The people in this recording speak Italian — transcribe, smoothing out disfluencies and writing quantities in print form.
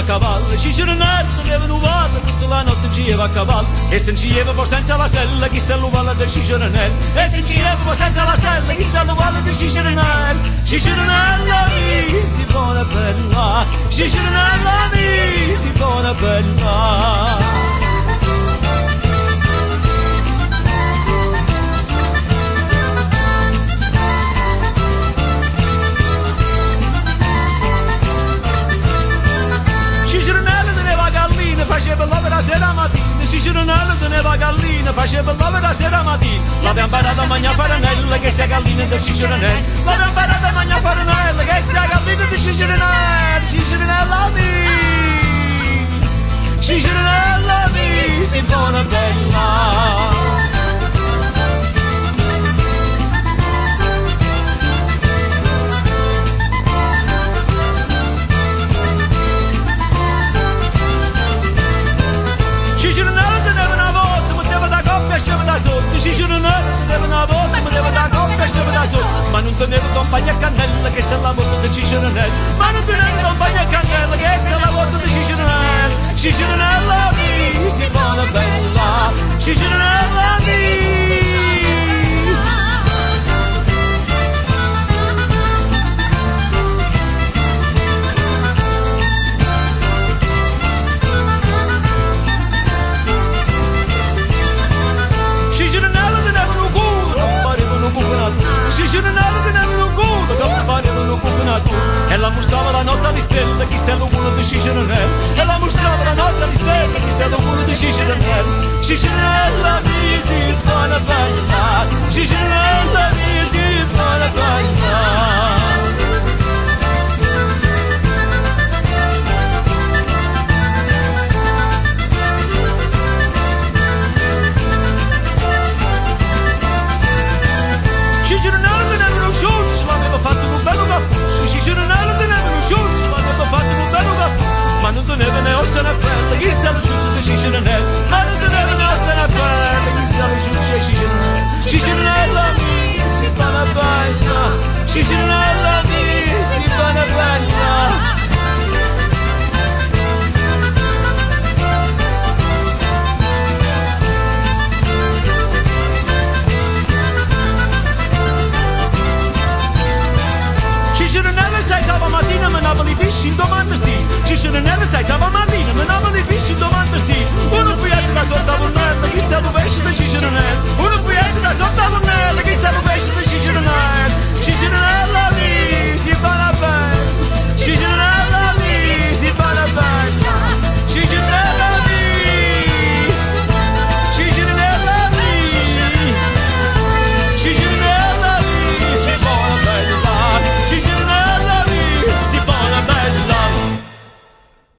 cavallo, ci giornate devono uvare tutta la notte ci va a cavallo, e se ci va senza la stella, chi sta l'uvala del Ciceronel, e se ci va senza la stella, chi sta l'uvala del Ciceronel, Ciceronella mi si buona bella, Ciceronella mi si buona bella. Ciceronella teneva gallina, faceva l'opera la sera mattina. Ciceronella teneva gallina, faceva l'opera la sera mattina. L'aveva imparata a mangiare farinella, che sta gallina del Ciceronella. L'aveva imparata a mangiare farinella, che sta gallina del Ciceronella. Ciceronella mi, Ciceronella mi, si buona bella. Ciceronella teneva una volta, metteva da coppia e scema da sotto. Ciceronella teneva una volta, metteva da coppia e scema da sotto. Ma non teneva compagna a cannella, che sta la volta di Ciceronella. Ma non teneva compagna a cannella, che sta la volta di Ciceronella. Ciceronella mi, si buona bella, Ciceronella mi. Ciceronella teneva un culo, non parevano un buconato. Ciceronella teneva un culo, non parevano un buconato. E la mostrava la notte di stella, chi sta l'ugulo di Ciceronella. E la mostrava la notte di stella, chi sta l'ugulo di Ciceronella. Ciceronella mi si buona bella, Ciceronella mi si buona bella. Ciceronella teneva uno sciolzo, l'aveva fatto un bello cappuccio. Ciceronella teneva uno sciolzo, l'aveva fatto un bello cappuccio. Ma non teneva né ossa né pelle, chi sta lo sciolzo di Ciceronella. Ma non teneva né ossa né pelle, chi sta lo sciolzo di Ciceronella. Ciceronella mi, si fa una bella, Ciceronella mi, si fa una bella. Ciceronella sai, stava mattina, ma Napoli pesci in domanda sì. Ciceronella sai, stava mattina.